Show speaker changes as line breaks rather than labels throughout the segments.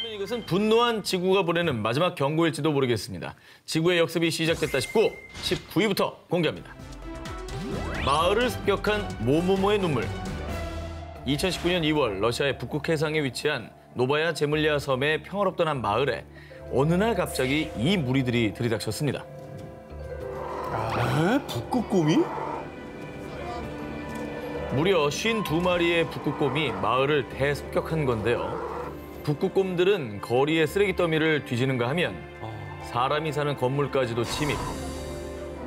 아니면 이것은 분노한 지구가 보내는 마지막 경고일지도 모르겠습니다. 지구의 역습이 시작됐다 싶고 19위부터 공개합니다. 마을을 습격한 모모모의 눈물. 2019년 2월 러시아의 북극 해상에 위치한 노바야 제물리아 섬의 평화롭던 한 마을에 어느 날 갑자기 이 무리들이 들이닥쳤습니다.
북극곰이?
무려 52마리의 북극곰이 마을을 대습격한 건데요. 북극곰들은 거리에 쓰레기 더미를 뒤지는가 하면 사람이 사는 건물까지도 침입.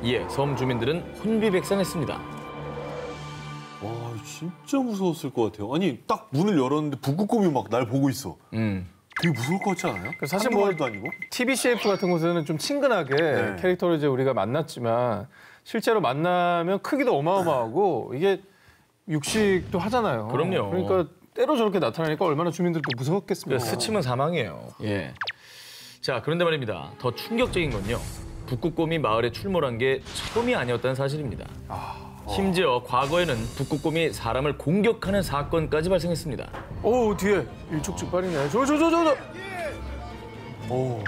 이에 섬 주민들은 혼비백산했습니다.
와, 진짜 무서웠을 것 같아요. 아니, 딱 문을 열었는데 북극곰이 막 날 보고 있어. 되게 무서울 것 같지 않아요?
사실 뭐
말도 아니고.
TV CF 같은 곳에는 좀 친근하게
네.
캐릭터를 이제 우리가 만났지만 실제로 만나면 크기도 어마어마하고 이게 육식도 하잖아요.
그럼요.
그러니까 때로 저렇게 나타나니까 얼마나 주민들도 무서웠겠습니까?
스치면 사망이에요. 예. 자, 그런데 말입니다. 더 충격적인 건요. 북극곰이 마을에 출몰한 게 처음이 아니었다는 사실입니다. 심지어 과거에는 북극곰이 사람을 공격하는 사건까지 발생했습니다.
오, 뒤에 일촉즉발이네. 저. 오.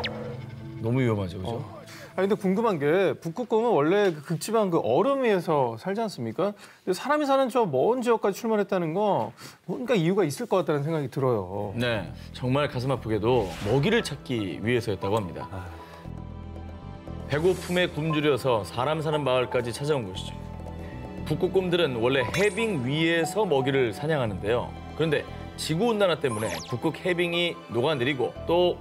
너무 위험하죠, 그죠?
아니 근데 궁금한 게 북극곰은 원래 그 극지방 그 얼음 위에서 살지 않습니까? 근데 사람이 사는 저 먼 지역까지 출몰했다는 거 뭔가 이유가 있을 것 같다는 생각이 들어요.
네, 정말 가슴 아프게도 먹이를 찾기 위해서였다고 합니다. 배고픔에 굶주려서 사람 사는 마을까지 찾아온 것이죠. 북극곰들은 원래 해빙 위에서 먹이를 사냥하는데요. 그런데 지구온난화 때문에 북극 해빙이 녹아내리고 또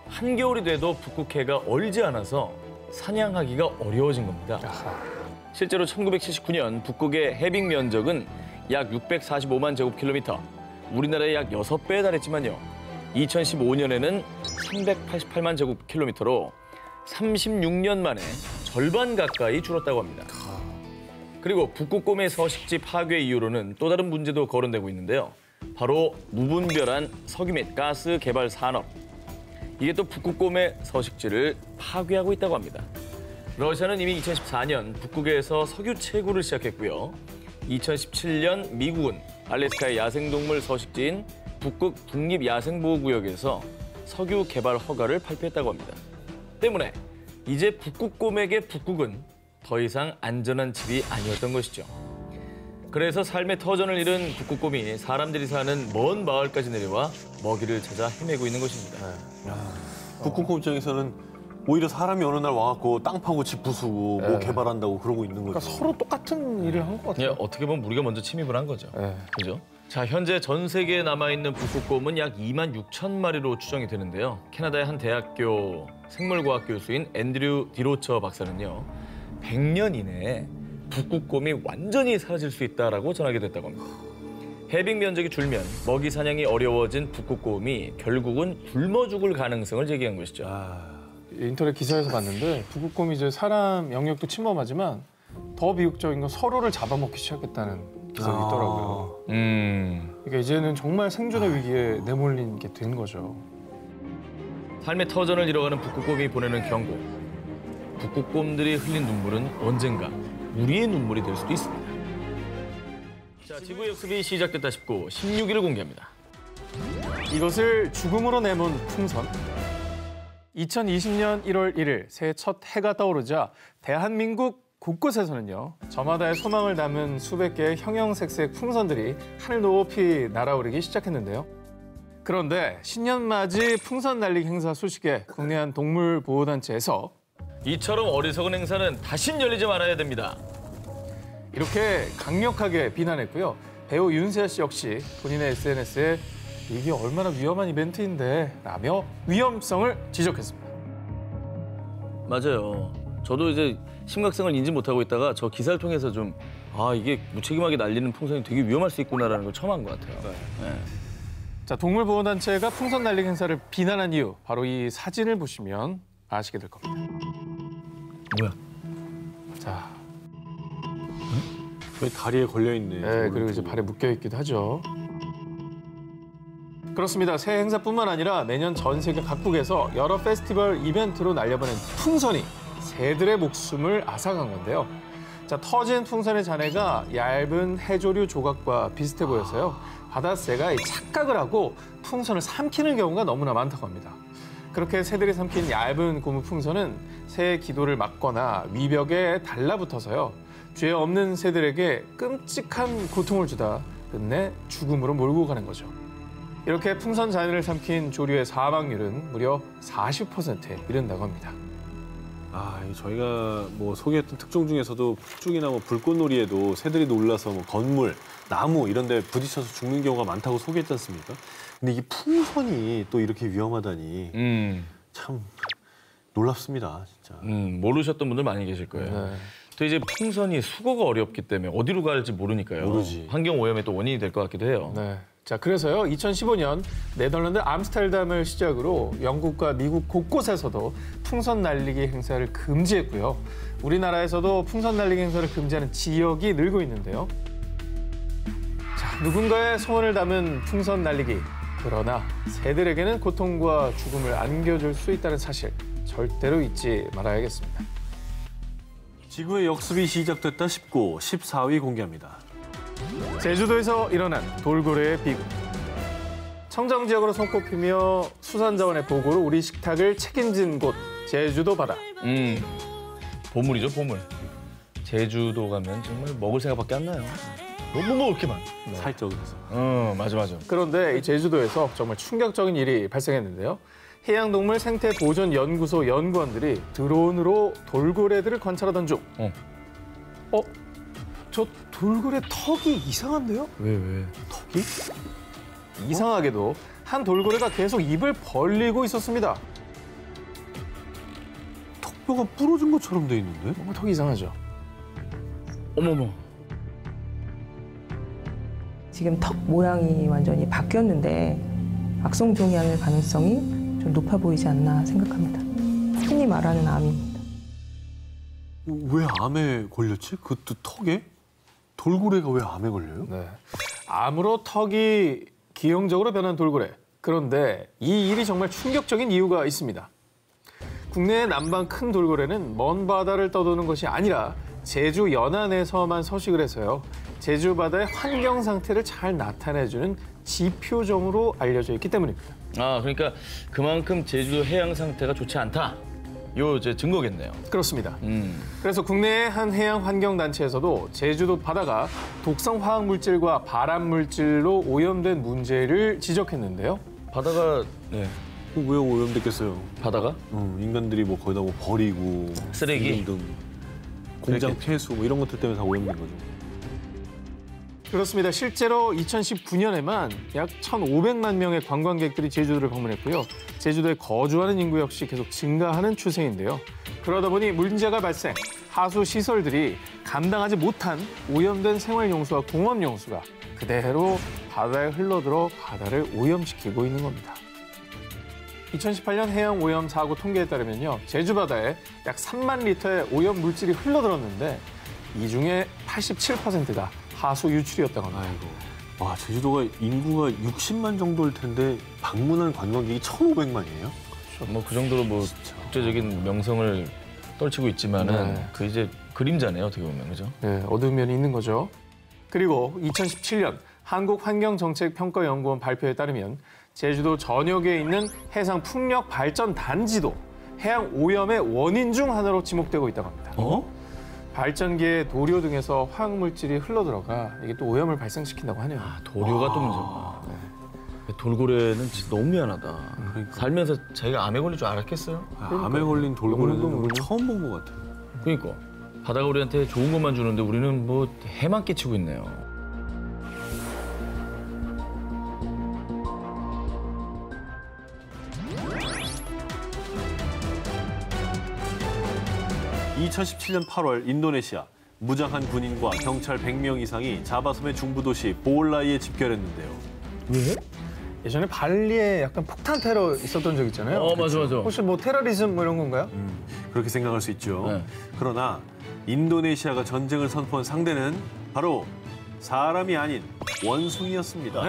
한겨울이 돼도 북극해가 얼지 않아서 사냥하기가 어려워진 겁니다. 실제로 1979년 북극의 해빙 면적은 약 645만 제곱킬로미터, 우리나라의 약 6배에 달했지만요. 2015년에는 388만 제곱킬로미터로 36년 만에 절반 가까이 줄었다고 합니다. 그리고 북극곰의 서식지 파괴 이후로는 또 다른 문제도 거론되고 있는데요. 바로 무분별한 석유 및 가스 개발 산업. 이게 또 북극곰의 서식지를 파괴하고 있다고 합니다. 러시아는 이미 2014년 북극에서 석유 채굴을 시작했고요. 2017년 미국은 알래스카의 야생동물 서식지인 북극 국립야생보호구역에서 석유 개발 허가를 발표했다고 합니다. 때문에 이제 북극곰에게 북극은 더 이상 안전한 집이 아니었던 것이죠. 그래서 삶의 터전을 잃은 북극곰이 사람들이 사는 먼 마을까지 내려와 먹이를 찾아 헤매고 있는 것입니다.
북극곰 입장에서는 오히려 사람이 어느 날 와갖고 땅 파고 집 부수고 뭐 개발한다고 그러고 있는 거죠.
그러니까 서로 똑같은 일을 한 것 같아요.
예, 어떻게 보면 우리가 먼저 침입을 한 거죠.
네.
그죠? 자, 현재 전 세계에 남아있는 북극곰은 약 2만 6천 마리로 추정이 되는데요. 캐나다의 한 대학교 생물과학 교수인 앤드류 디로처 박사는요. 100년 이내에 북극곰이 완전히 사라질 수 있다라고 전하게 됐다고 합니다. 해빙 면적이 줄면 먹이 사냥이 어려워진 북극곰이 결국은 굶어 죽을 가능성을 제기한 것이죠.
인터넷 기사에서 봤는데 북극곰이 이제 사람 영역도 침범하지만 더 비극적인 건 서로를 잡아먹기 시작했다는 기사가 있더라고요. 그러니까 이제는 정말 생존의 위기에 내몰린 게 된 거죠.
삶의 터전을 잃어가는 북극곰이 보내는 경고. 북극곰들이 흘린 눈물은 언젠가 우리의 눈물이 될 수도 있습니다. 자, 지구의 역습이 시작됐다 싶고 16위를 공개합니다.
이것을 죽음으로 내몬 풍선. 2020년 1월 1일 새해 첫 해가 떠오르자 대한민국 곳곳에서는요. 저마다의 소망을 담은 수백 개의 형형색색 풍선들이 하늘 높이 날아오르기 시작했는데요. 그런데 신년맞이 풍선 날리기 행사 소식에 국내 한 동물보호단체에서
이처럼 어리석은 행사는 다신 열리지 말아야 됩니다.
이렇게 강력하게 비난했고요. 배우 윤세아 씨 역시 본인의 SNS에 이게 얼마나 위험한 이벤트인데 라며 위험성을 지적했습니다.
맞아요. 저도 이제 심각성을 인지 못하고 있다가 저 기사를 통해서 좀 이게 무책임하게 날리는 풍선이 되게 위험할 수 있구나라는 걸 처음 한 것 같아요. 네.
자, 동물보호단체가 풍선 날리기 행사를 비난한 이유, 바로 이 사진을 보시면 아시게 될 겁니다.
뭐야?
자,
거의 다리에 걸려있네.
네, 그리고 이제 발에 묶여있기도 하죠. 그렇습니다. 새해 행사뿐만 아니라 매년 전 세계 각국에서 여러 페스티벌 이벤트로 날려보낸 풍선이 새들의 목숨을 앗아간 건데요. 자, 터진 풍선의 잔해가 얇은 해조류 조각과 비슷해 보여서요. 바다새가 착각을 하고 풍선을 삼키는 경우가 너무나 많다고 합니다. 그렇게 새들이 삼킨 얇은 고무 풍선은 새의 기도를 막거나 위벽에 달라붙어서요. 죄 없는 새들에게 끔찍한 고통을 주다 끝내 죽음으로 몰고 가는 거죠. 이렇게 풍선 잔해를 삼킨 조류의 사망률은 무려 40%에 이른다고 합니다.
저희가 뭐 소개했던 특종 중에서도 폭죽이나 뭐 불꽃놀이에도 새들이 놀라서 뭐 건물, 나무 이런 데 부딪혀서 죽는 경우가 많다고 소개했지 않습니까? 근데 이게 풍선이 또 이렇게 위험하다니 참 놀랍습니다, 진짜.
모르셨던 분들 많이 계실 거예요.
네.
또 이제 풍선이 수거가 어렵기 때문에 어디로 갈지 모르니까요.
모르지.
환경 오염의 또 원인이 될 것 같기도 해요.
네. 자, 그래서요, 2015년 네덜란드 암스테르담을 시작으로 영국과 미국 곳곳에서도 풍선 날리기 행사를 금지했고요. 우리나라에서도 풍선 날리기 행사를 금지하는 지역이 늘고 있는데요. 자, 누군가의 소원을 담은 풍선 날리기. 그러나 새들에게는 고통과 죽음을 안겨줄 수 있다는 사실 절대로 잊지 말아야겠습니다.
지구의 역습이 시작됐다 싶고 14위 공개합니다.
제주도에서 일어난 돌고래의 비극. 청정 지역으로 손꼽히며 수산자원의 보고로 우리 식탁을 책임진 곳 제주도 바다.
보물이죠, 보물. 제주도 가면 정말 먹을 생각밖에 안 나요. 너무 먹을 게 많아.
사회적으로서.
맞아.
그런데 이 제주도에서 정말 충격적인 일이 발생했는데요. 해양동물 생태보존연구소 연구원들이 드론으로 돌고래들을 관찰하던 중 저 돌고래 턱이 이상한데요?
왜?
턱이? 이상하게도 한 돌고래가 계속 입을 벌리고 있었습니다.
턱뼈가 부러진 것처럼 돼 있는데?
뭔가 턱이 이상하죠?
어머머.
지금 턱 모양이 완전히 바뀌었는데 악성종양일 가능성이 좀 높아 보이지 않나 생각합니다. 흔히 말하는 암입니다.
왜 암에 걸렸지? 그것도 턱에? 돌고래가 왜 암에 걸려요?
네. 암으로 턱이 기형적으로 변한 돌고래. 그런데 이 일이 정말 충격적인 이유가 있습니다. 국내의 남방 큰 돌고래는 먼 바다를 떠도는 것이 아니라 제주 연안에서만 서식을 해서요. 제주 바다의 환경 상태를 잘 나타내주는 지표종으로 알려져 있기 때문입니다.
그러니까 그만큼 제주도 해양 상태가 좋지 않다. 요 이제 증거겠네요.
그렇습니다. 그래서 국내의 한 해양 환경 단체에서도 제주도 바다가 독성 화학 물질과 발암 물질로 오염된 문제를 지적했는데요.
바다가
왜 오염됐겠어요?
바다가
인간들이 뭐 거기다 뭐 버리고
쓰레기?
등등 공장 폐수 뭐 이런 것들 때문에 다 오염된 거죠.
그렇습니다. 실제로 2019년에만 약 1,500만 명의 관광객들이 제주도를 방문했고요. 제주도에 거주하는 인구 역시 계속 증가하는 추세인데요. 그러다 보니 문제가 발생, 하수 시설들이 감당하지 못한 오염된 생활용수와 공업용수가 그대로 바다에 흘러들어 바다를 오염시키고 있는 겁니다. 2018년 해양 오염 사고 통계에 따르면요. 제주 바다에 약 3만 리터의 오염 물질이 흘러들었는데 이 중에 87%가 하수 유출이었다고 합니다.
아이고. 와, 제주도가 인구가 60만 정도일 텐데 방문한 관광객이 1,500만이에요?
뭐 그 정도로 뭐 국제적인 명성을 떨치고 있지만은
네.
그 이제 그림자네요, 어떻게 보면. 그죠?
네, 어두운 면이 있는 거죠. 그리고 2017년 한국환경정책평가연구원 발표에 따르면 제주도 전역에 있는 해상 풍력 발전 단지도 해양 오염의 원인 중 하나로 지목되고 있다고 합니다. 발전기에 도료 등에서 화학물질이 흘러들어가 이게 또 오염을 발생시킨다고 하네요.
도료가 또 문제구나. 돌고래는 진짜 너무 미안하다. 살면서 자기가 암에 걸릴 줄 알았겠어요?
암에 걸린 돌고래는
영웅도 모르고.
처음 본 것 같아요.
그러니까 바다가 우리한테 좋은 것만 주는데 우리는 뭐 해만 끼치고 있네요.
(2017년 8월) 인도네시아 무장한 군인과 경찰 100명 이상이 자바섬의 중부 도시 보올라이에 집결했는데요.
왜? 예전에 발리에 약간 폭탄 테러 있었던 적 있잖아요.
맞아.
혹시 뭐 테러리즘 뭐 이런 건가요?
그렇게 생각할 수 있죠.
네.
그러나 인도네시아가 전쟁을 선포한 상대는 바로 사람이 아닌 원숭이였습니다.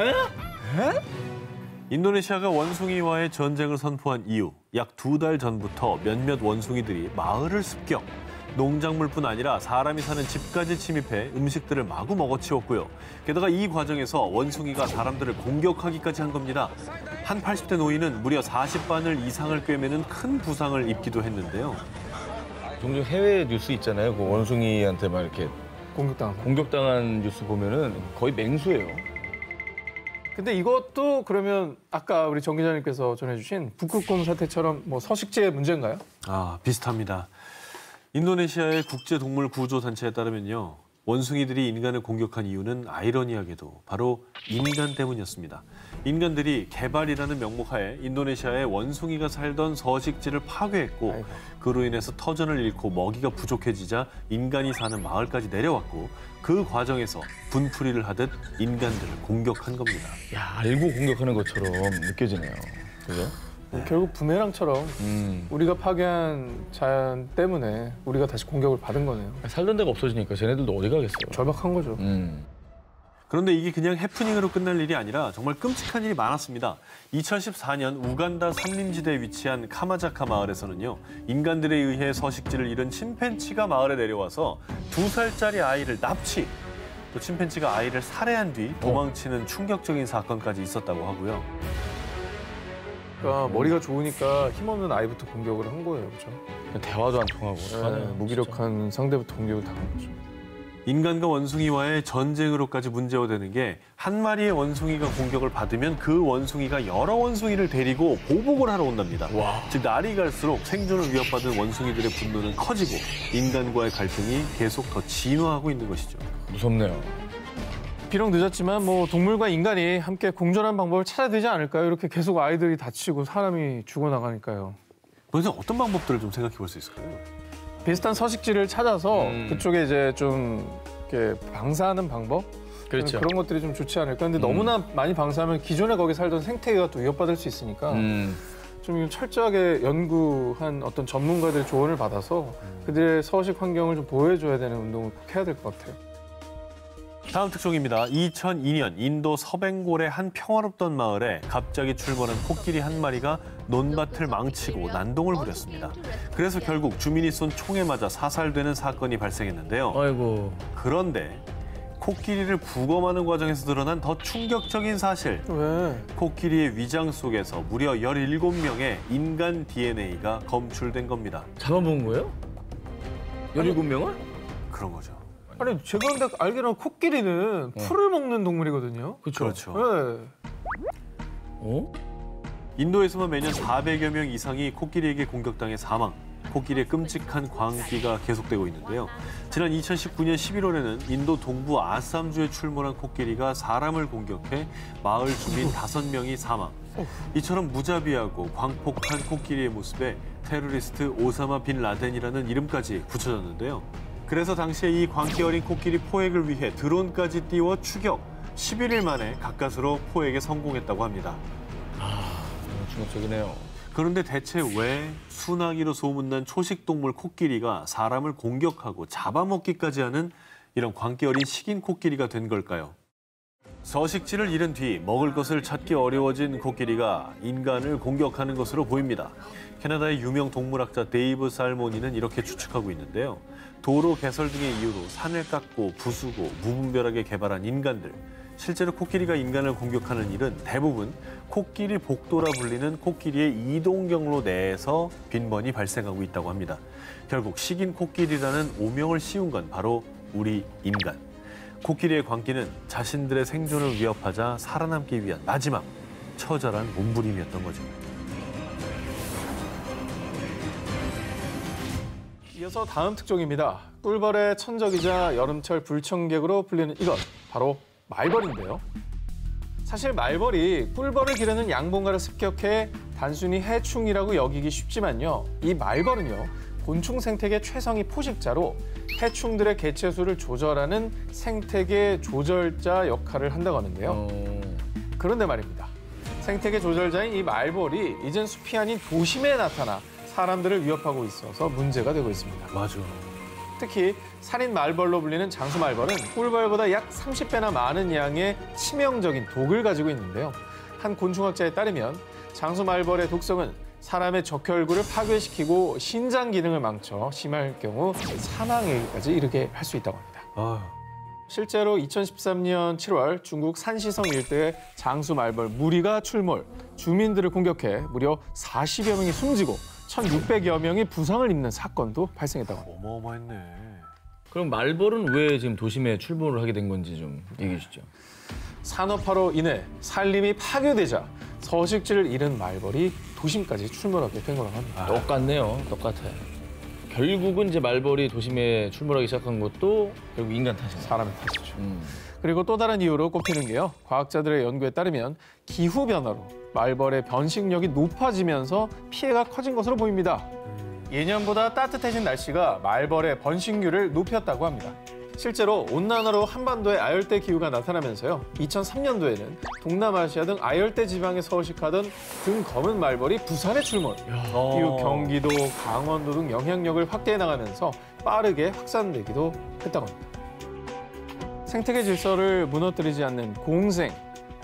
인도네시아가 원숭이와의 전쟁을 선포한 이후 약 2달 전부터 몇몇 원숭이들이 마을을 습격, 농작물뿐 아니라 사람이 사는 집까지 침입해 음식들을 마구 먹어치웠고요. 게다가 이 과정에서 원숭이가 사람들을 공격하기까지 한 겁니다. 한 80대 노인은 무려 40바늘 이상을 꿰매는 큰 부상을 입기도 했는데요.
종종 해외 뉴스 있잖아요. 그 원숭이한테 막 이렇게 공격당한 뉴스 보면은 거의 맹수예요.
근데 이것도 그러면 아까 우리 정 기자님께서 전해주신 북극곰 사태처럼 뭐 서식지의 문제인가요?
비슷합니다. 인도네시아의 국제동물구조단체에 따르면요. 원숭이들이 인간을 공격한 이유는 아이러니하게도 바로 인간 때문이었습니다. 인간들이 개발이라는 명목하에 인도네시아의 원숭이가 살던 서식지를 파괴했고 그로 인해서 터전을 잃고 먹이가 부족해지자 인간이 사는 마을까지 내려왔고 그 과정에서 분풀이를 하듯 인간들을 공격한 겁니다.
야, 알고 공격하는 것처럼 느껴지네요. 그죠?
결국 부메랑처럼 우리가 파괴한 자연 때문에 우리가 다시 공격을 받은 거네요.
살던 데가 없어지니까 쟤네들도 어디 가겠어요.
절박한 거죠.
그런데 이게 그냥 해프닝으로 끝날 일이 아니라 정말 끔찍한 일이 많았습니다. 2014년 우간다 산림지대에 위치한 카마자카 마을에서는요. 인간들에 의해 서식지를 잃은 침팬치가 마을에 내려와서 2살짜리 아이를 납치, 또 침팬치가 아이를 살해한 뒤 도망치는 충격적인 사건까지 있었다고 하고요.
그러니까 머리가 좋으니까 힘없는 아이부터 공격을 한 거예요. 그렇죠?
대화도 안 통하고.
무기력한 상대부터 공격을 당한 거죠.
인간과 원숭이와의 전쟁으로까지 문제화되는 게 한 마리의 원숭이가 공격을 받으면 그 원숭이가 여러 원숭이를 데리고 보복을 하러 온답니다. 즉 날이 갈수록 생존을 위협받은 원숭이들의 분노는 커지고 인간과의 갈등이 계속 더 진화하고 있는 것이죠.
무섭네요.
비록 늦었지만 뭐 동물과 인간이 함께 공존하는 방법을 찾아야 되지 않을까요? 이렇게 계속 아이들이 다치고 사람이 죽어나가니까요.
그래서 어떤 방법들을 좀 생각해 볼 수 있을까요?
비슷한 서식지를 찾아서 그쪽에 이제 좀 이렇게 방사하는 방법?
그렇죠.
그런 것들이 좀 좋지 않을까. 근데 너무나 많이 방사하면 기존에 거기 살던 생태계가 또 위협받을 수 있으니까 좀 철저하게 연구한 어떤 전문가들의 조언을 받아서 그들의 서식 환경을 좀 보호해줘야 되는 운동을 꼭 해야 될 것 같아요.
다음 특종입니다. 2002년 인도 서벵골의 한 평화롭던 마을에 갑자기 출몰한 코끼리 한 마리가 논밭을 망치고 난동을 부렸습니다. 그래서 결국 주민이 쏜 총에 맞아 사살되는 사건이 발생했는데요.
아이고.
그런데 코끼리를 부검하는 과정에서 드러난 더 충격적인 사실.
왜?
코끼리의 위장 속에서 무려 17명의 인간 DNA가 검출된 겁니다.
잡아본 거예요? 17명을?
그런 거죠.
아니 제가 근데 알기로는 코끼리는 풀을 먹는 동물이거든요.
그렇죠.
네.
인도에서만 매년 400여 명 이상이 코끼리에게 공격당해 사망. 코끼리의 끔찍한 광기가 계속되고 있는데요. 지난 2019년 11월에는 인도 동부 아삼주에 출몰한 코끼리가 사람을 공격해 마을 주민 5명이 사망. 이처럼 무자비하고 광폭한 코끼리의 모습에 테러리스트 오사마 빈 라덴이라는 이름까지 붙여졌는데요. 그래서 당시에 이 광기 어린 코끼리 포획을 위해 드론까지 띄워 추격. 11일 만에 가까스로 포획에 성공했다고 합니다.
너무 충격적이네요.
그런데 대체 왜 순하기로 소문난 초식동물 코끼리가 사람을 공격하고 잡아먹기까지 하는 이런 광기 어린 식인 코끼리가 된 걸까요? 서식지를 잃은 뒤 먹을 것을 찾기 어려워진 코끼리가 인간을 공격하는 것으로 보입니다. 캐나다의 유명 동물학자 데이브 살모니는 이렇게 추측하고 있는데요. 도로 개설 등의 이유로 산을 깎고 부수고 무분별하게 개발한 인간들. 실제로 코끼리가 인간을 공격하는 일은 대부분 코끼리 복도라 불리는 코끼리의 이동 경로 내에서 빈번히 발생하고 있다고 합니다. 결국 식인 코끼리라는 오명을 씌운 건 바로 우리 인간. 코끼리의 광기는 자신들의 생존을 위협하자 살아남기 위한 마지막 처절한 몸부림이었던 거죠.
이어서 다음 특종입니다. 꿀벌의 천적이자 여름철 불청객으로 불리는 이것, 바로 말벌인데요. 사실 말벌이 꿀벌을 기르는 양봉가를 습격해 단순히 해충이라고 여기기 쉽지만요. 이 말벌은요, 곤충 생태계 최상위 포식자로 해충들의 개체수를 조절하는 생태계 조절자 역할을 한다고 하는데요. 그런데 말입니다. 생태계 조절자인 이 말벌이 이젠 숲이 아닌 도심에 나타나 사람들을 위협하고 있어서 문제가 되고 있습니다.
맞아.
특히 살인 말벌로 불리는 장수 말벌은 꿀벌보다 약 30배나 많은 양의 치명적인 독을 가지고 있는데요. 한 곤충학자에 따르면 장수 말벌의 독성은 사람의 적혈구를 파괴시키고 신장 기능을 망쳐 심할 경우 사망에까지 이르게 할 수 있다고 합니다.
아유.
실제로 2013년 7월 중국 산시성 일대의 장수 말벌 무리가 출몰, 주민들을 공격해 무려 40여 명이 숨지고 1,600여 명이 부상을 입는 사건도 발생했다고 합니다.
어마어마했네.
그럼 말벌은 왜 지금 도심에 출몰을 하게 된 건지 좀 얘기해 주시죠.
산업화로 인해 산림이 파괴되자 서식지를 잃은 말벌이 도심까지 출몰하게 된 거라고 합니다.
똑같네요. 똑같아요. 결국은 이제 말벌이 도심에 출몰하기 시작한 것도 결국 인간 탓이에요.
사람의 탓이죠. 그리고 또 다른 이유로 꼽히는 게요. 과학자들의 연구에 따르면 기후변화로 말벌의 변식력이 높아지면서 피해가 커진 것으로 보입니다. 예년보다 따뜻해진 날씨가 말벌의 번식률을 높였다고 합니다. 실제로 온난화로 한반도에 아열대 기후가 나타나면서요. 2003년도에는 동남아시아 등 아열대 지방에 서식하던 등 검은 말벌이 부산에 출몰. 이후 경기도, 강원도 등 영향력을 확대해 나가면서 빠르게 확산되기도 했다고 합니다. 생태계 질서를 무너뜨리지 않는 공생,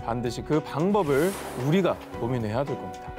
반드시 그 방법을 우리가 고민해야 될 겁니다.